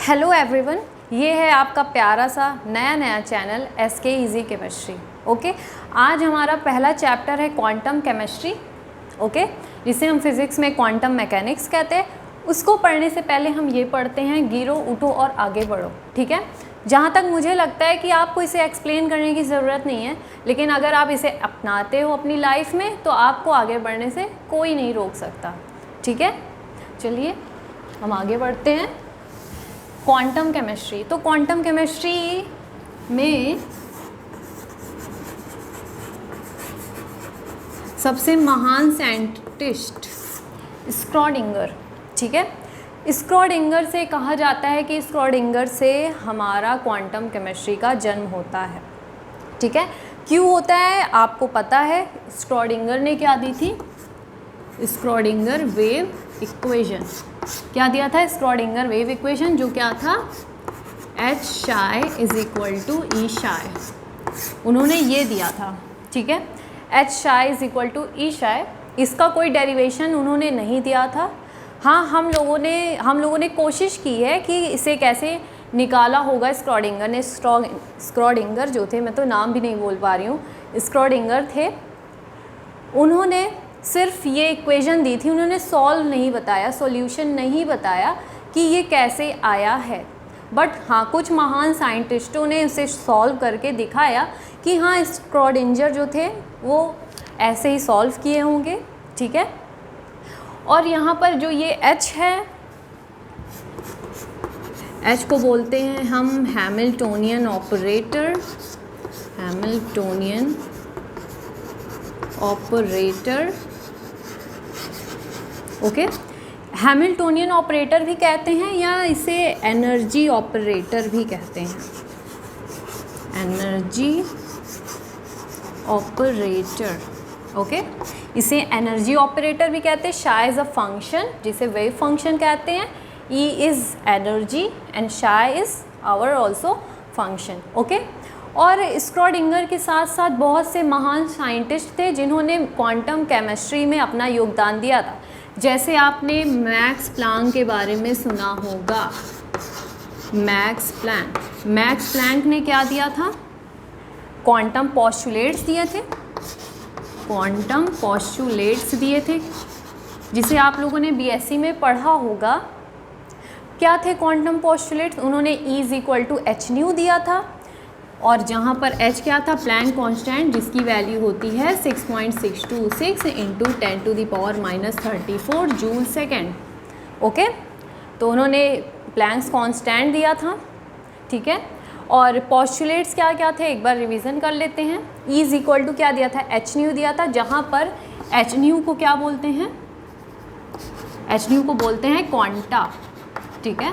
Hello everyone, ये है आपका प्यारा सा नया channel SK easy chemistry. Okay, आज हमारा पहला चैप्टर है क्वांटम केमिस्ट्री। ओके, जिसे हम फिज़िक्स में क्वांटम मैकेनिक्स कहते हैं। उसको पढ़ने से पहले हम ये पढ़ते हैं गिरो उठो और आगे बढ़ो। ठीक है, जहाँ तक मुझे लगता है कि आपको इसे एक्सप्लेन करने की ज़रूरत नहीं है, लेकिन अगर आप इसे अपनाते हो अपनी लाइफ में तो आपको आगे बढ़ने से कोई नहीं रोक सकता। ठीक है, चलिए हम आगे बढ़ते हैं। क्वांटम केमिस्ट्री, तो क्वांटम केमिस्ट्री में सबसे महान साइंटिस्ट स्क्रॉडिंगर। ठीक है, स्क्रॉडिंगर से कहा जाता है कि स्क्रॉडिंगर से हमारा क्वांटम केमिस्ट्री का जन्म होता है। ठीक है, क्यों होता है आपको पता है। स्क्रॉडिंगर ने क्या दी थी, स्क्रॉडिंगर वेव इक्वेशन। क्या दिया था स्क्रॉडिंगर वेव इक्वेशन, जो क्या था H psi = E psi। उन्होंने ये दिया था। ठीक है, H psi = E psi। इसका कोई डेरिवेशन उन्होंने नहीं दिया था। हाँ, हम लोगों ने कोशिश की है कि इसे कैसे निकाला होगा स्क्रॉडिंगर ने। स्क्रॉडिंगर जो थे, मैं तो नाम भी नहीं बोल पा रही हूँ, स्क्रॉडिंगर थे। उन्होंने सिर्फ ये इक्वेशन दी थी, उन्होंने सॉल्व नहीं बताया, सॉल्यूशन नहीं बताया कि ये कैसे आया है। बट हाँ, कुछ महान साइंटिस्टों ने उसे सॉल्व करके दिखाया कि हाँ, स्क्रॉडिंगर जो थे वो ऐसे ही सॉल्व किए होंगे। ठीक है, और यहाँ पर जो ये H है, H को बोलते हैं हम Hamiltonian operator. Hamiltonian operator. Okay, Hamiltonian operator भी कहते हैं या इसे एनर्जी ऑपरेटर भी कहते हैं। एनर्जी ऑपरेटर, ओके, इसे एनर्जी ऑपरेटर भी कहते हैं। शाई इज़ अ फंक्शन, जिसे वेव फंक्शन कहते हैं। E इज़ एनर्जी एंड शाई is our also function. Okay, और स्क्रॉडिंगर के साथ साथ बहुत से महान साइंटिस्ट थे जिन्होंने क्वांटम केमिस्ट्री में अपना योगदान दिया था। जैसे आपने मैक्स प्लैंक के बारे में सुना होगा। मैक्स प्लैंक ने क्या दिया था, क्वांटम पोस्टुलेट्स दिए थे। क्वांटम पोस्टुलेट्स दिए थे, जिसे आप लोगों ने BSc में पढ़ा होगा। क्या थे क्वांटम पोस्टुलेट्स, उन्होंने E = hν दिया था, और जहाँ पर H क्या था, प्लैंक कांस्टेंट, जिसकी वैल्यू होती है 6.626 × 10⁻³ जूल सेकेंड। ओके, तो उन्होंने प्लैंक्स कांस्टेंट दिया था। ठीक है, और पोस्टुलेट्स क्या क्या थे एक बार रिवीजन कर लेते हैं। E = क्या दिया था, hν दिया था, जहाँ पर hν को क्या बोलते हैं, hν को बोलते हैं क्वांटा। ठीक है,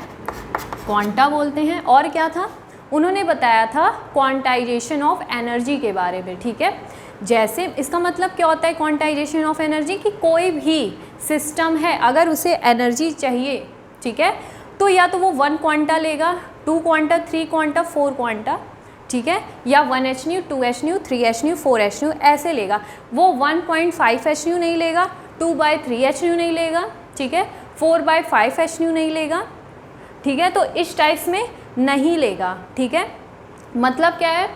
क्वांटा बोलते हैं। और क्या था, उन्होंने बताया था क्वांटाइजेशन ऑफ एनर्जी के बारे में। ठीक है, जैसे इसका मतलब क्या होता है क्वांटाइजेशन ऑफ एनर्जी, कि कोई भी सिस्टम है अगर उसे एनर्जी चाहिए, ठीक है, तो या तो वो 1 क्वांटा लेगा, 2 क्वांटा, 3 क्वांटा, 4 क्वांटा, ठीक है, या 1hν, 2hν, 3hν, 4hν ऐसे लेगा। वो 1.5hν नहीं लेगा, 2/3hν नहीं लेगा, ठीक है, 4/5hν नहीं लेगा। ठीक है, तो इस टाइप्स में नहीं लेगा। ठीक है, मतलब क्या है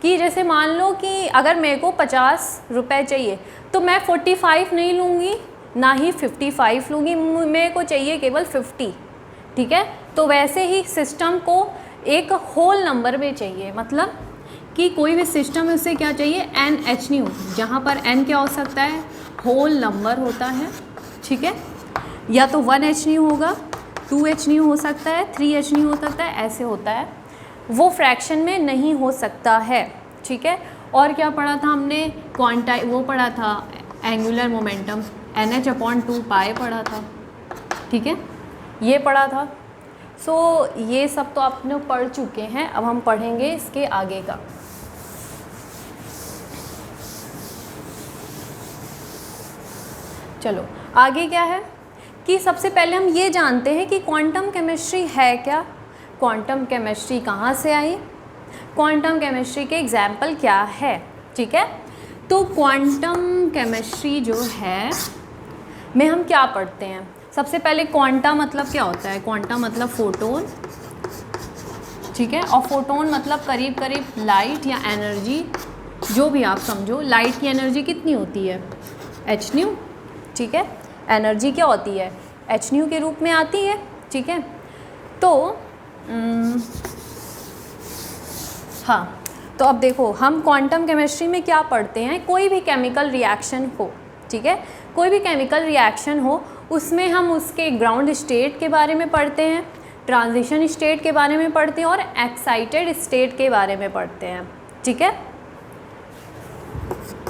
कि जैसे मान लो कि अगर मेरे को 50 रुपये चाहिए तो मैं 45 नहीं लूँगी, ना ही 55 लूँगी, मेरे को चाहिए केवल 50। ठीक है, तो वैसे ही सिस्टम को एक होल नंबर में चाहिए, मतलब कि कोई भी सिस्टम है उसे क्या चाहिए, Nhν, जहाँ पर n क्या हो सकता है, होल नंबर होता है। ठीक है, या तो 1hν होगा, 2hν हो सकता है, 3hν हो सकता है, ऐसे होता है, वो फ्रैक्शन में नहीं हो सकता है। ठीक है, और क्या पढ़ा था हमने, वो पढ़ा था एंगुलर मोमेंटम, NH/2π पढ़ा था। ठीक है, ये पढ़ा था। सो ये सब तो आपने पढ़ चुके हैं। अब हम पढ़ेंगे इसके आगे का। चलो आगे क्या है कि सबसे पहले हम ये जानते हैं कि क्वांटम केमिस्ट्री है क्या, क्वांटम केमिस्ट्री कहाँ से आई, क्वांटम केमिस्ट्री के एग्जाम्पल क्या है। ठीक है, तो क्वांटम केमिस्ट्री जो है में हम क्या पढ़ते हैं, सबसे पहले क्वांटा मतलब क्या होता है, क्वांटा मतलब फोटोन, ठीक है। और फोटोन मतलब करीब करीब लाइट या एनर्जी, जो भी आप समझो। लाइट की एनर्जी कितनी होती है, hν, ठीक है। एनर्जी क्या होती है, hν के रूप में आती है, ठीक है। तो हाँ, तो अब देखो हम क्वांटम केमिस्ट्री में क्या पढ़ते हैं, कोई भी केमिकल रिएक्शन हो, ठीक है, कोई भी केमिकल रिएक्शन हो उसमें हम उसके ग्राउंड स्टेट के बारे में पढ़ते हैं, ट्रांजिशन स्टेट के बारे में पढ़ते हैं और एक्साइटेड स्टेट के बारे में पढ़ते हैं, ठीक है।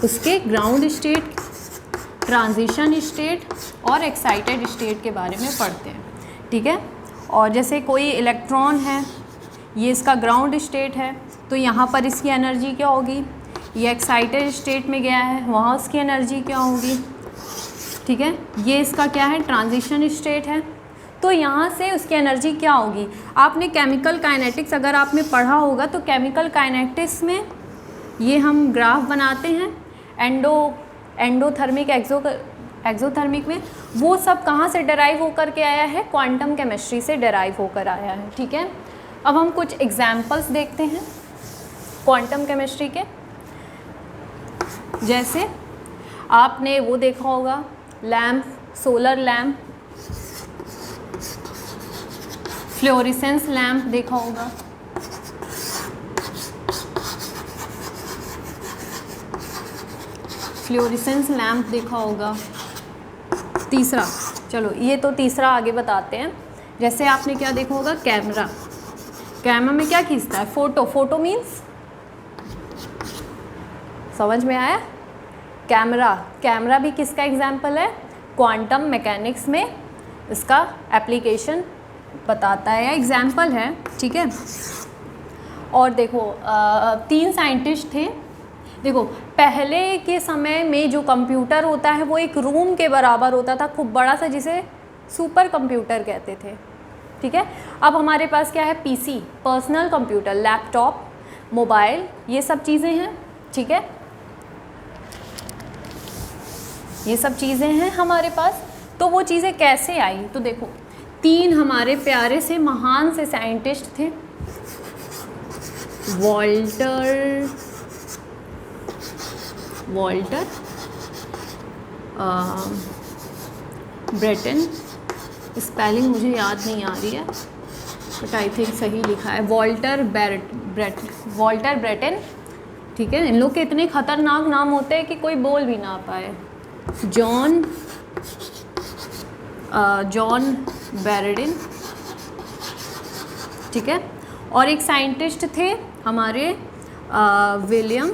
उसके ग्राउंड स्टेट, ट्रांजिशन स्टेट और एक्साइटेड स्टेट के बारे में पढ़ते हैं, ठीक है। और जैसे कोई इलेक्ट्रॉन है, ये इसका ग्राउंड स्टेट है, तो यहाँ पर इसकी एनर्जी क्या होगी, ये एक्साइटेड स्टेट में गया है, वहाँ उसकी एनर्जी क्या होगी, ठीक है। ये इसका क्या है, ट्रांजिशन स्टेट है, तो यहाँ से उसकी एनर्जी क्या होगी। आपने केमिकल काइनेटिक्स अगर आपने पढ़ा होगा तो केमिकल काइनेटिक्स में ये हम ग्राफ बनाते हैं, एंडोथर्मिक, एक्सोथर्मिक में, वो सब कहाँ से डेराइव होकर के आया है, क्वांटम केमिस्ट्री से डेराइव होकर आया है, ठीक है। अब हम कुछ एग्जाम्पल्स देखते हैं क्वांटम केमिस्ट्री के। जैसे आपने वो देखा होगा lamp, solar lamp, fluorescence lamp देखा होगा, फ्लोरेसेंस लैम्प देखा होगा। तीसरा, चलो ये तो तीसरा आगे बताते हैं। जैसे आपने क्या देखा होगा, कैमरा, कैमरा में क्या खींचता है, फोटो, फोटो मीन्स, समझ में आया, कैमरा, कैमरा भी किसका एग्जाम्पल है, क्वांटम मैकेनिक्स में इसका एप्लीकेशन बताता है या एग्जाम्पल है, ठीक है। और देखो 3 साइंटिस्ट थे। देखो पहले के समय में जो कंप्यूटर होता है वो एक रूम के बराबर होता था, खूब बड़ा सा, जिसे सुपर कंप्यूटर कहते थे, ठीक है। अब हमारे पास क्या है, PC, personal computer, laptop, mobile, ये सब चीज़ें हैं, ठीक है। ये सब चीज़ें हैं हमारे पास। तो वो चीज़ें कैसे आई, तो देखो 3 हमारे प्यारे से महान से साइंटिस्ट थे, वॉल्टर ब्रेटन, स्पेलिंग मुझे याद नहीं आ रही है बट आई थिंक सही लिखा है, वॉल्टर ब्रेटन, ठीक है। इन लोग के इतने खतरनाक नाम होते हैं कि कोई बोल भी ना पाए। जॉन बैरडिन, ठीक है। और एक साइंटिस्ट थे हमारे विलियम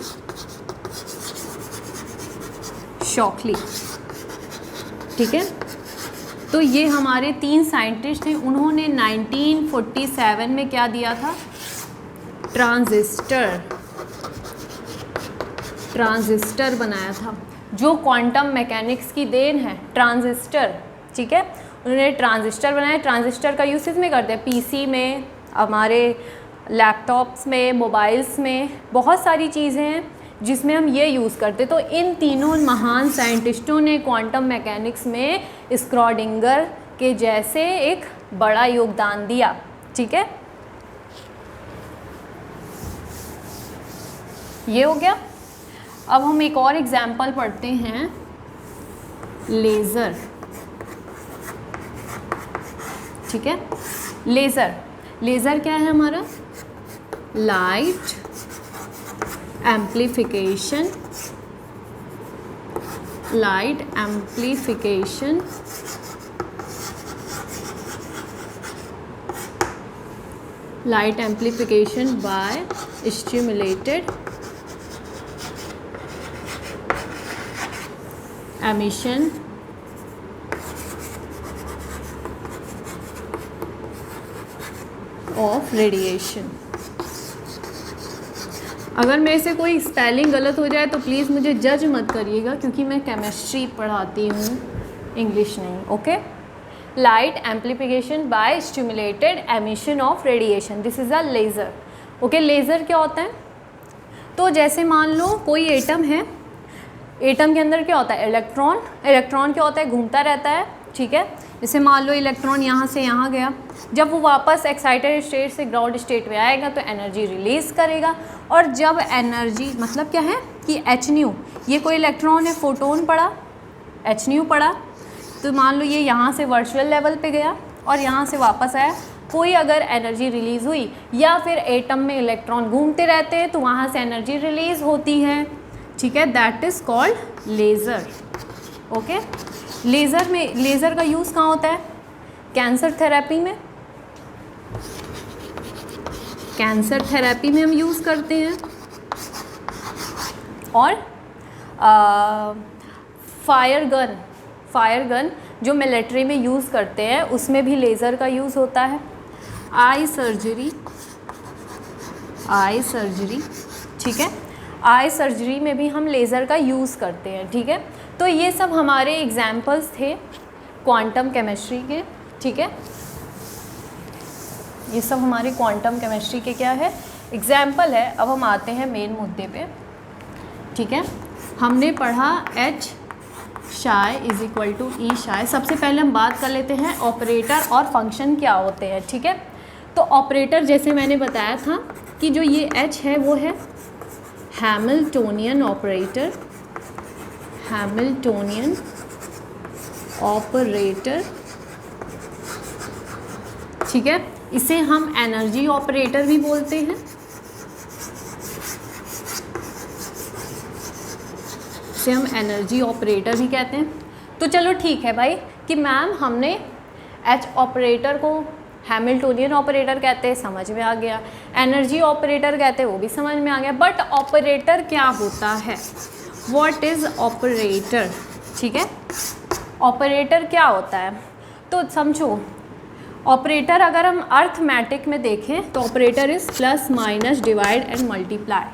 शॉकली, ठीक है। तो ये हमारे 3 साइंटिस्ट थे। उन्होंने 1947 में क्या दिया था, ट्रांजिस्टर बनाया था, जो क्वांटम मैकेनिक्स की देन है, ट्रांजिस्टर, ठीक है। उन्होंने ट्रांजिस्टर बनाया। ट्रांजिस्टर का यूज इसमें करते हैं, पीसी में, हमारे लैपटॉप्स में, मोबाइल्स में, बहुत सारी चीज़ें हैं जिसमें हम ये यूज़ करते। तो इन तीनों महान साइंटिस्टों ने क्वांटम मैकेनिक्स में स्क्रॉडिंगर के जैसे एक बड़ा योगदान दिया, ठीक है। ये हो गया। अब हम एक और एग्जाम्पल पढ़ते हैं, लेज़र, ठीक है। लेज़र क्या है हमारा, light amplification, by stimulated emission of radiation। अगर मेरे से कोई स्पेलिंग गलत हो जाए तो प्लीज़ मुझे जज मत करिएगा, क्योंकि मैं केमिस्ट्री पढ़ाती हूँ, इंग्लिश नहीं, okay. Light amplification by stimulated emission of radiation, this is a laser, okay. Laser क्या होता है, तो जैसे मान लो कोई एटम है, एटम के अंदर क्या होता है, इलेक्ट्रॉन क्या होता है, घूमता रहता है, ठीक है। जैसे मान लो इलेक्ट्रॉन यहाँ से यहाँ गया, जब वो वापस एक्साइटेड स्टेट से ग्राउंड स्टेट में आएगा तो एनर्जी रिलीज़ करेगा। और जब एनर्जी मतलब क्या है कि एच न्यू, ये कोई इलेक्ट्रॉन है, फोटोन पड़ा, एच न्यू पड़ा, तो मान लो ये यहाँ से वर्चुअल लेवल पे गया और यहाँ से वापस आया, कोई अगर एनर्जी रिलीज़ हुई या फिर एटम में इलेक्ट्रॉन घूमते रहते हैं तो वहाँ से एनर्जी रिलीज़ होती है, ठीक है। That is called laser. Okay, laser का यूज़ कहाँ होता है? कैंसर थेरेपी में, कैंसर थेरेपी में हम यूज़ करते हैं। और फायर गन जो मिलिट्री में यूज़ करते हैं उसमें भी लेज़र का यूज़ होता है। आई सर्जरी, ठीक है, आई सर्जरी में भी हम लेज़र का यूज़ करते हैं, ठीक है। तो ये सब हमारे एग्जाम्पल्स थे क्वांटम केमिस्ट्री के, ठीक है। ये सब हमारे क्वांटम केमिस्ट्री के क्या है, एग्जाम्पल है। अब हम आते हैं मेन मुद्दे पे, ठीक है। हमने पढ़ा H psi is equal to E psi. सबसे पहले हम बात कर लेते हैं ऑपरेटर और फंक्शन क्या होते हैं, ठीक है। तो ऑपरेटर जैसे मैंने बताया था कि जो ये H है वो है हैमिल्टोनियन ऑपरेटर, हैमिल्टोनियन ऑपरेटर, ठीक है। इसे हम एनर्जी ऑपरेटर भी बोलते हैं, इसे हम एनर्जी ऑपरेटर भी कहते हैं। तो चलो ठीक है भाई कि मैम हमने एच ऑपरेटर को हैमिल्टोनियन ऑपरेटर कहते हैं, समझ में आ गया, एनर्जी ऑपरेटर कहते हैं, वो भी समझ में आ गया। बट ऑपरेटर क्या होता है, व्हाट इज़ ऑपरेटर, ठीक है। ऑपरेटर क्या होता है तो समझो, ऑपरेटर अगर हम अर्थमेटिक में देखें तो operator is plus minus divide and multiply,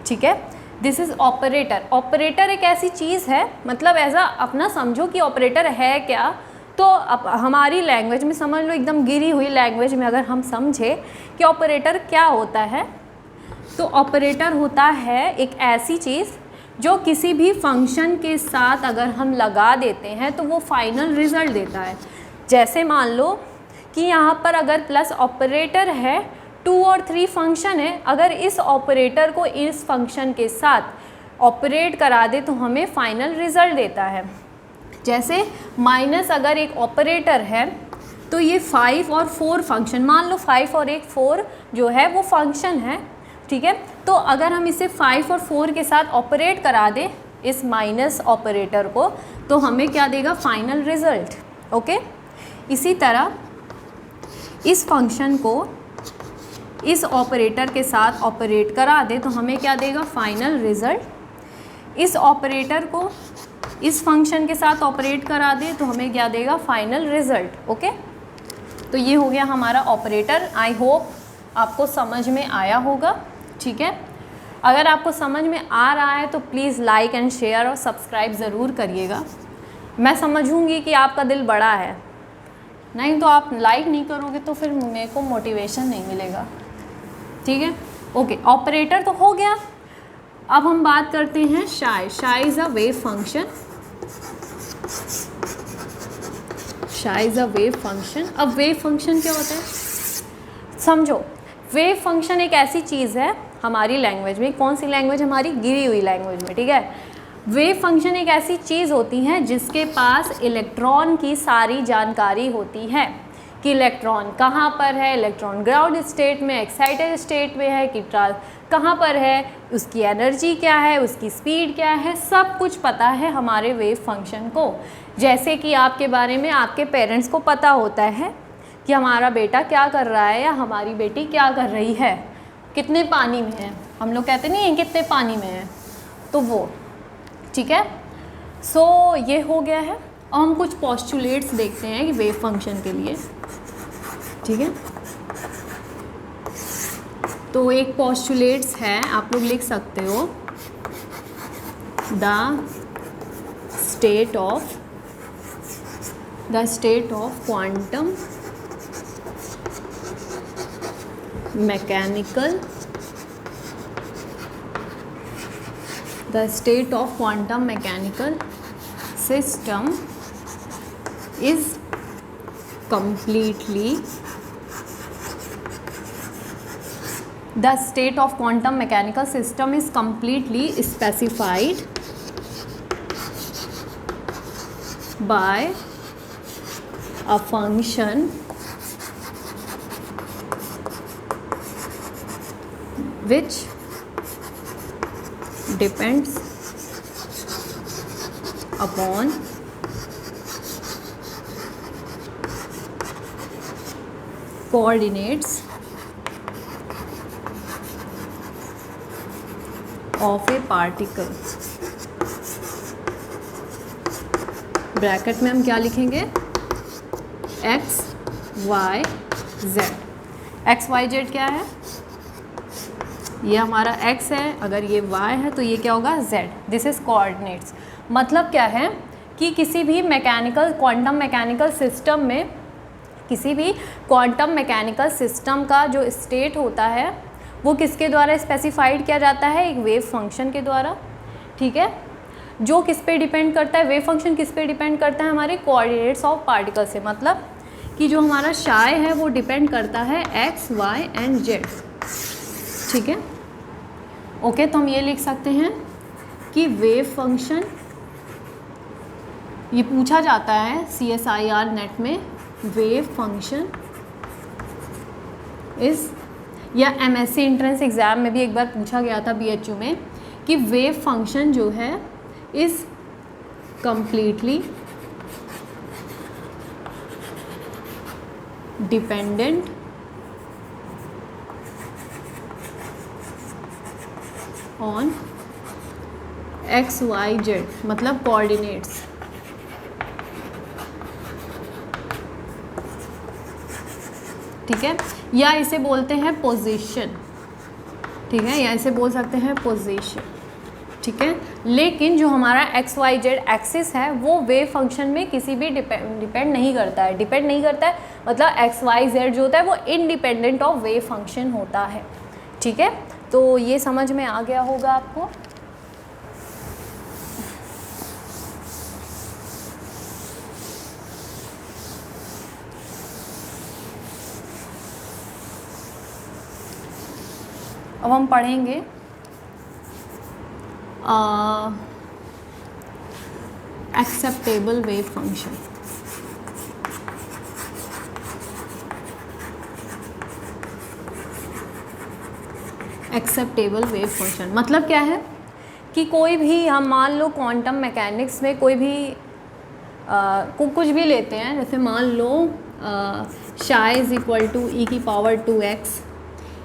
ठीक है। This is operator. ऑपरेटर एक ऐसी चीज़ है, मतलब ऐसा अपना समझो कि ऑपरेटर है क्या, तो अब हमारी लैंग्वेज में समझ लो, एकदम गिरी हुई लैंग्वेज में अगर हम समझे कि ऑपरेटर क्या होता है, तो ऑपरेटर होता है एक ऐसी चीज़ जो किसी भी फंक्शन के साथ अगर हम लगा देते हैं तो वो फाइनल रिज़ल्ट देता है। जैसे मान लो कि यहाँ पर अगर प्लस ऑपरेटर है, 2 और 3 फंक्शन है, अगर इस ऑपरेटर को इस फंक्शन के साथ ऑपरेट करा दे तो हमें फाइनल रिज़ल्ट देता है। जैसे माइनस अगर एक ऑपरेटर है तो ये 5 और 4 फंक्शन, मान लो 5 और एक 4 जो है वो फंक्शन है, ठीक है। तो अगर हम इसे 5 और 4 के साथ ऑपरेट करा दें इस माइनस ऑपरेटर को, तो हमें क्या देगा, फाइनल रिज़ल्ट। ओके, इसी तरह इस फंक्शन को इस ऑपरेटर के साथ ऑपरेट करा दे तो हमें क्या देगा, फाइनल रिज़ल्ट। इस ऑपरेटर को इस फंक्शन के साथ ऑपरेट करा दे तो हमें क्या देगा, फाइनल रिज़ल्ट। ओके, तो ये हो गया हमारा ऑपरेटर। आई होप आपको समझ में आया होगा, ठीक है। अगर आपको समझ में आ रहा है तो प्लीज़ लाइक एंड शेयर और सब्सक्राइब ज़रूर करिएगा। मैं समझूंगी कि आपका दिल बड़ा है, नहीं तो आप लाइक नहीं करोगे तो फिर मेरे को मोटिवेशन नहीं मिलेगा, ठीक है। ओके, ऑपरेटर तो हो गया। अब हम बात करते हैं psi. Psi is a wave function, psi is a wave function. अब वेव फंक्शन क्या होता है समझो। वेव फंक्शन एक ऐसी चीज़ है हमारी लैंग्वेज में, कौन सी लैंग्वेज, हमारी गिरी हुई लैंग्वेज में, ठीक है। वेव फंक्शन एक ऐसी चीज़ होती है जिसके पास इलेक्ट्रॉन की सारी जानकारी होती है कि इलेक्ट्रॉन कहाँ पर है, इलेक्ट्रॉन ग्राउंड स्टेट में, एक्साइटेड स्टेट में है कि कहाँ पर है, उसकी एनर्जी क्या है, उसकी स्पीड क्या है, सब कुछ पता है हमारे वेव फंक्शन को। जैसे कि आपके बारे में आपके पेरेंट्स को पता होता है कि हमारा बेटा क्या कर रहा है या हमारी बेटी क्या कर रही है, कितने पानी में है, हम लोग कहते नहीं हैं कितने पानी में है, तो वो, ठीक है। सो ये हो गया है। अब हम कुछ पोस्टुलेट्स देखते हैं कि वेव फंक्शन के लिए, ठीक है। तो एक पोस्टुलेट्स है, आप लोग लिख सकते हो, the state of quantum mechanical, the state of quantum mechanical system is completely the state of quantum mechanical system is completely specified by a function which depends upon coordinates of a particle। Bracket में हम क्या लिखेंगे, x y z। x y z क्या है, ये हमारा x है, अगर ये y है तो ये क्या होगा z। This is coordinates. मतलब क्या है कि किसी भी मैकेनिकल क्वांटम मैकेनिकल सिस्टम में, किसी भी क्वांटम मैकेनिकल सिस्टम का जो स्टेट होता है वो किसके द्वारा स्पेसिफाइड किया जाता है, एक वेव फंक्शन के द्वारा। ठीक है, जो किस पे डिपेंड करता है, वेव फंक्शन किस पे डिपेंड करता है, हमारे कोऑर्डिनेट्स ऑफ पार्टिकल से। मतलब कि जो हमारा शाय है वो डिपेंड करता है x y एंड z। ठीक है, ओके। तो हम ये लिख सकते हैं कि वेव फंक्शन, ये पूछा जाता है CSIR नेट में, वेव फंक्शन इज, या MSc एंट्रेंस एग्ज़ाम में भी एक बार पूछा गया था BHU में, कि वेव फंक्शन जो है is completely dependent on x y z, मतलब कोऑर्डिनेट्स। ठीक है, या इसे बोलते हैं पोजीशन। ठीक है, या इसे बोल सकते हैं पोजीशन। ठीक है, लेकिन जो हमारा एक्स वाई जेड एक्सिस है वो वेव फंक्शन में किसी भी डिपेंड नहीं करता है। डिपेंड नहीं करता है मतलब एक्स वाई जेड जो होता है वो इंडिपेंडेंट ऑफ वेव फंक्शन होता है। ठीक है, तो ये समझ में आ गया होगा आपको। अब हम पढ़ेंगे acceptable wave function. Acceptable wave function मतलब क्या है कि कोई भी, हम मान लो क्वांटम मैकेनिक्स में कोई भी कुछ भी लेते हैं, जैसे मान लो शाई इज़ इक्वल टू ई की पावर 2x,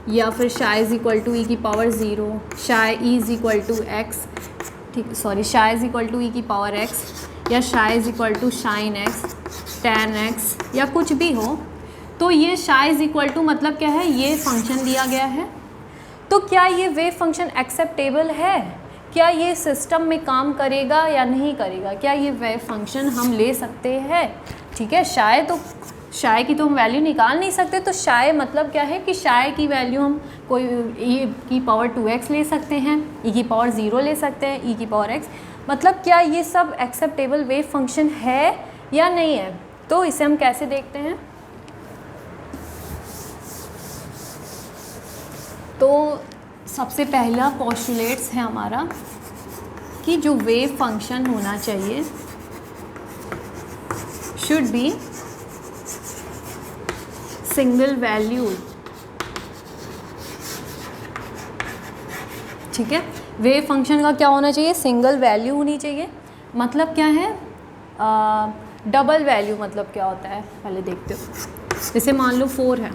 या फिर शाई इज़ इक्वल टू ई की power 0, psi e is equal to x, ठीक, sorry, psi is equal to e की पावर x, या psi is equal to sine x, tan x, या कुछ भी हो। तो ये शाई इज़ इक्वल टू मतलब क्या है, ये फंक्शन दिया गया है। तो क्या ये वेव फंक्शन एक्सेप्टेबल है, क्या ये सिस्टम में काम करेगा या नहीं करेगा, क्या ये वेव फंक्शन हम ले सकते हैं। ठीक है, शाय की तो हम वैल्यू निकाल नहीं सकते, तो शाय मतलब क्या है कि शाय की वैल्यू हम कोई ई की पावर 2x ले सकते हैं, ई की पावर 0 ले सकते हैं, ई की पावर x। मतलब क्या ये सब एक्सेप्टेबल वेव फंक्शन है या नहीं है। तो इसे हम कैसे देखते हैं, तो सबसे पहला पोस्टुलेट्स है हमारा कि जो वेव फंक्शन होना चाहिए शुड बी सिंगल वैल्यू। ठीक है, वेव फंक्शन का क्या होना चाहिए, सिंगल वैल्यू होनी चाहिए। मतलब क्या है, डबल वैल्यू मतलब क्या होता है पहले देखते हो। जैसे मान लो 4 है,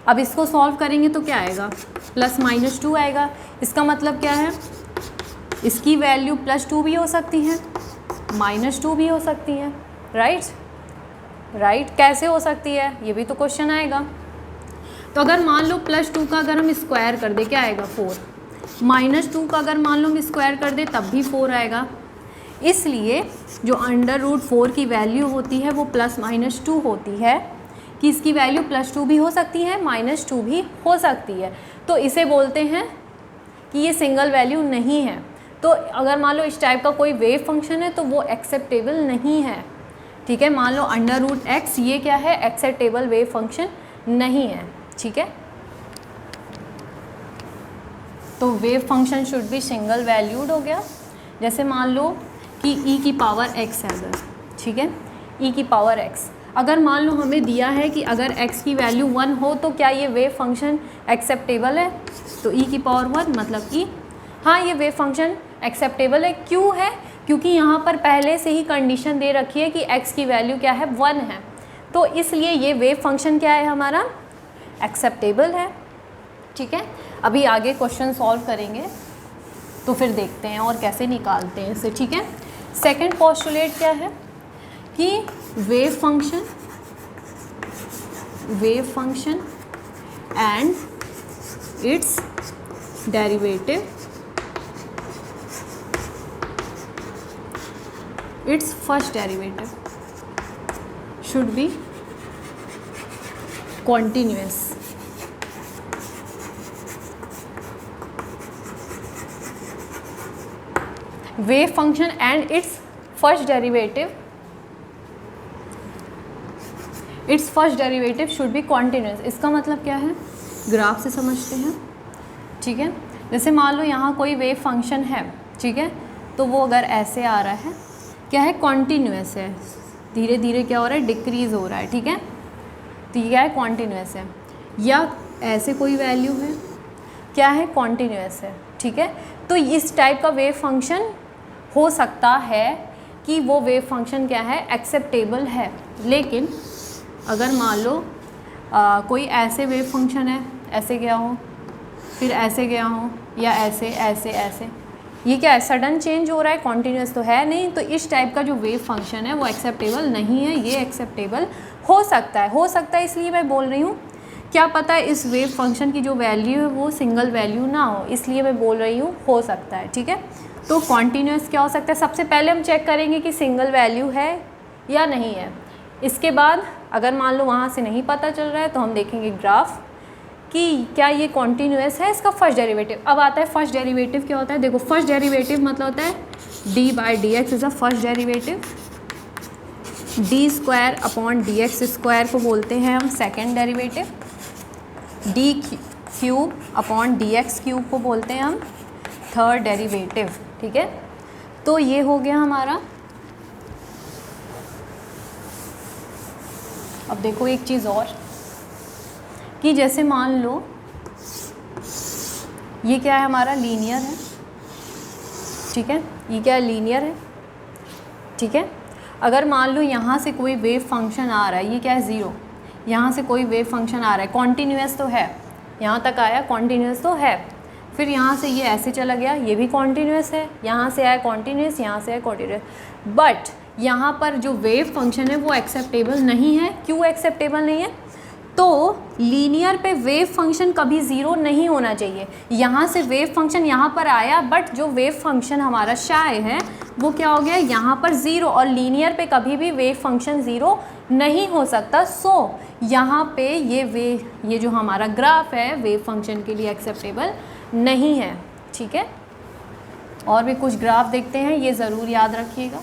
अब इसको सॉल्व करेंगे तो क्या आएगा, +-2 आएगा। इसका मतलब क्या है, इसकी वैल्यू +2 भी हो सकती है, -2 भी हो सकती है। राइट, कैसे हो सकती है, ये भी तो क्वेश्चन आएगा। तो अगर मान लो +2 का अगर हम स्क्वायर कर दे क्या आएगा 4, -2 का अगर मान लो हम स्क्वायर कर दे तब भी 4 आएगा। इसलिए जो √4 की वैल्यू होती है वो +-2 होती है, कि इसकी वैल्यू +2 भी हो सकती है, -2 भी हो सकती है। तो इसे बोलते हैं कि ये सिंगल वैल्यू नहीं है। तो अगर मान लो इस टाइप का कोई वेव फंक्शन है तो वो एक्सेप्टेबल नहीं है। ठीक है। मान लो अंडर रूट एक्स, ये क्या है, एक्सेप्टेबल वेव फंक्शन नहीं है, ठीक है। तो wave function should be single valued हो गया। जैसे मान लो कि e की पावर x है अगर, ठीक है, e की पावर x, अगर मान लो हमें दिया है कि अगर x की वैल्यू 1 हो तो क्या ये वेव फंक्शन एक्सेप्टेबल है, तो e की पावर 1 मतलब e, हाँ ये वेव फंक्शन एक्सेप्टेबल है। क्यों है, क्योंकि यहाँ पर पहले से ही कंडीशन दे रखी है कि x की वैल्यू क्या है, 1 है, तो इसलिए ये वेव फंक्शन क्या है हमारा, एक्सेप्टेबल है, ठीक है। अभी आगे क्वेश्चन सॉल्व करेंगे तो फिर देखते हैं और कैसे निकालते हैं इसे, ठीक है। सेकंड पोस्टुलेट क्या है कि wave function and it's derivative, it's first derivative should be continuous। Wave function and it's first derivative should be continuous. इसका मतलब क्या है, ग्राफ से समझते हैं, ठीक है। जैसे मान लो यहाँ कोई वेव फंक्शन है, ठीक है, तो वो अगर ऐसे आ रहा है, क्या है, कॉन्टिन्यूस है, धीरे धीरे क्या हो रहा है, डिक्रीज़ हो रहा है, ठीक है, तो ये क्या है, कॉन्टिन्यूस है। या ऐसे कोई वैल्यू है, क्या है, कॉन्टिन्यूस है, ठीक है। तो इस टाइप का वेव फंक्शन हो सकता है कि वो वेव फंक्शन क्या है, एक्सेप्टेबल है। लेकिन अगर मान लो कोई ऐसे वेव फंक्शन है, ऐसे गया हो, फिर ऐसे गया हो, या ऐसे ऐसे ऐसे, ये क्या है, सडन चेंज हो रहा है, कॉन्टिन्यूस तो है नहीं, तो इस टाइप का जो वेव फंक्शन है वो एक्सेप्टेबल नहीं है। ये एक्सेप्टेबल हो सकता है इसलिए मैं बोल रही हूँ, क्या पता है इस वेव फंक्शन की जो वैल्यू है वो सिंगल वैल्यू ना हो, इसलिए मैं बोल रही हूँ हो सकता है, ठीक है। तो कॉन्टिन्यूस क्या हो सकता है, सबसे पहले हम चेक करेंगे कि सिंगल वैल्यू है या नहीं है। इसके बाद अगर मान लो वहाँ से नहीं पता चल रहा है तो हम देखेंगे ग्राफ कि क्या ये कॉन्टिन्यूस है, इसका फर्स्ट डेरिवेटिव। अब आता है फर्स्ट डेरिवेटिव क्या होता है, देखो फर्स्ट डेरिवेटिव मतलब होता है D by D x is a first derivative, D square upon D x square को बोलते हैं हम second derivative, D cube upon D x cube को बोलते हैं हम थर्ड डेरिवेटिव, ठीक है। तो ये हो गया हमारा। अब देखो एक चीज़ और कि जैसे मान लो ये क्या है, हमारा लीनियर है, ठीक है, ये क्या है, लीनियर है, ठीक है। अगर मान लो यहाँ से कोई वेव फंक्शन आ रहा है, ये क्या है, ज़ीरो, यहाँ से कोई वेव फंक्शन आ रहा है, कॉन्टीन्यूअस तो है, यहाँ तक आया कॉन्टीन्यूअस तो है, फिर यहाँ से ये ऐसे चला गया, ये भी कॉन्टीन्यूअस है, यहाँ से आया कॉन्टीन्यूअस, यहाँ से आया कॉन्टीन्यूअस, बट यहाँ पर जो वेव फंक्शन है वो एक्सेप्टेबल नहीं है। क्यों एक्सेप्टेबल नहीं है, तो लीनियर पे वेव फंक्शन कभी ज़ीरो नहीं होना चाहिए। यहाँ से वेव फंक्शन यहाँ पर आया, बट जो वेव फंक्शन हमारा शाय है वो क्या हो गया, यहाँ पर ज़ीरो, और लीनियर पे कभी भी वेव फंक्शन ज़ीरो नहीं हो सकता। सो यहाँ पे ये जो हमारा ग्राफ है वेव फंक्शन के लिए एक्सेप्टेबल नहीं है, ठीक है। और भी कुछ ग्राफ देखते हैं, ये ज़रूर याद रखिएगा।